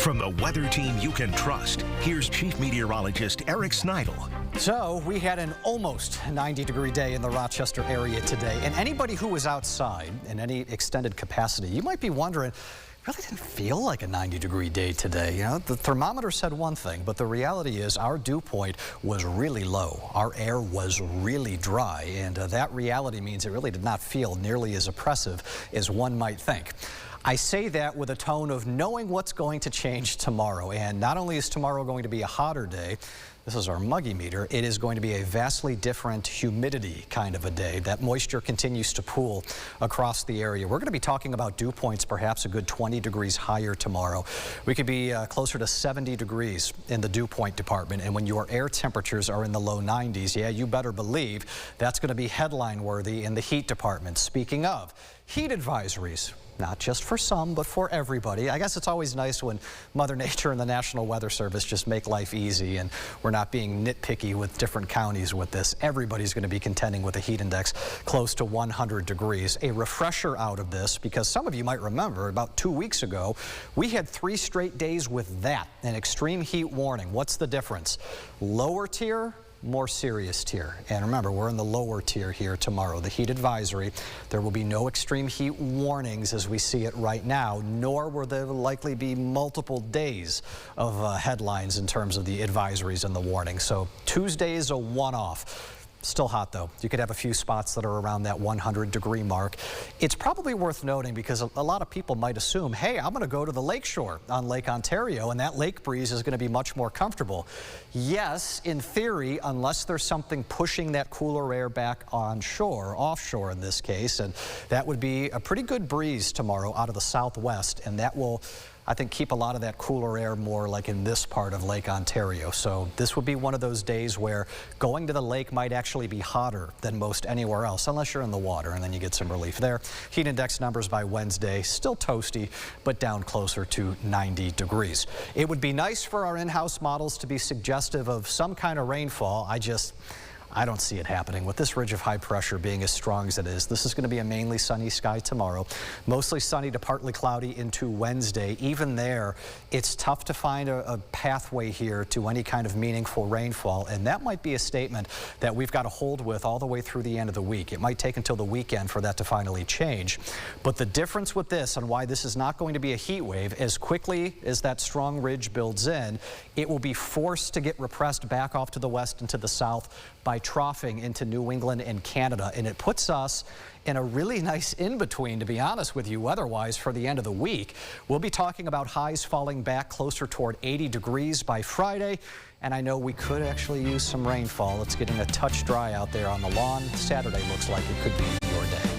From the weather team you can trust, here's Chief Meteorologist Eric Snidel. So we had an almost 90-degree day in the Rochester area today, and anybody who was outside in any extended capacity, you might be wondering, really didn't feel like a 90-degree day today. You know, the thermometer said one thing, but the reality is our dew point was really low. Our air was really dry, and that reality means it really did not feel nearly as oppressive as one might think. I say that with a tone of knowing what's going to change tomorrow, and not only is tomorrow going to be a hotter day, this is our muggy meter, it is going to be a vastly different humidity kind of a day. That moisture continues to pool across the area. We're going to be talking about dew points perhaps a good 20 degrees higher tomorrow. We could be closer to 70 degrees in the dew point department, and when your air temperatures are in the low 90s, yeah, you better believe that's going to be headline worthy in the heat department. Speaking of heat advisories, not just for some, but for everybody. I guess it's always nice when Mother Nature and the National Weather Service just make life easy and we're not being nitpicky with different counties with this. Everybody's going to be contending with a heat index close to 100 degrees. A refresher out of this, because some of you might remember about 2 weeks ago, we had 3 straight days with that, an extreme heat warning. What's the difference? Lower tier, more serious tier. And remember, we're in the lower tier here tomorrow. The heat advisory, there will be no extreme heat warnings as we see it right now, nor will there likely be multiple days of headlines in terms of the advisories and the warnings. So Tuesday is a one-off. Still hot though. You could have a few spots that are around that 100-degree mark. It's probably worth noting because a lot of people might assume, hey, I'm going to go to the lakeshore on Lake Ontario and that lake breeze is going to be much more comfortable. Yes, in theory, unless there's something pushing that cooler air back on shore, offshore in this case, and that would be a pretty good breeze tomorrow out of the southwest, and that will, I think, keep a lot of that cooler air more like in this part of Lake Ontario. So this would be one of those days where going to the lake might actually be hotter than most anywhere else, unless you're in the water, and then you get some relief there. Heat index numbers by Wednesday, still toasty, but down closer to 90 degrees. It would be nice for our in-house models to be suggestive of some kind of rainfall. I don't see it happening. With this ridge of high pressure being as strong as it is, this is going to be a mainly sunny sky tomorrow. Mostly sunny to partly cloudy into Wednesday. Even there, it's tough to find a pathway here to any kind of meaningful rainfall, and that might be a statement that we've got to hold with all the way through the end of the week. It might take until the weekend for that to finally change. But the difference with this and why this is not going to be a heat wave, as quickly as that strong ridge builds in, it will be forced to get repressed back off to the west and to the south by troughing into New England and Canada, and it puts us in a really nice in-between, to be honest with you, weather-wise, for the end of the week. We'll be talking about highs falling back closer toward 80 degrees by Friday, and I know we could actually use some rainfall. It's getting a touch dry out there on the lawn. Saturday looks like it could be your day.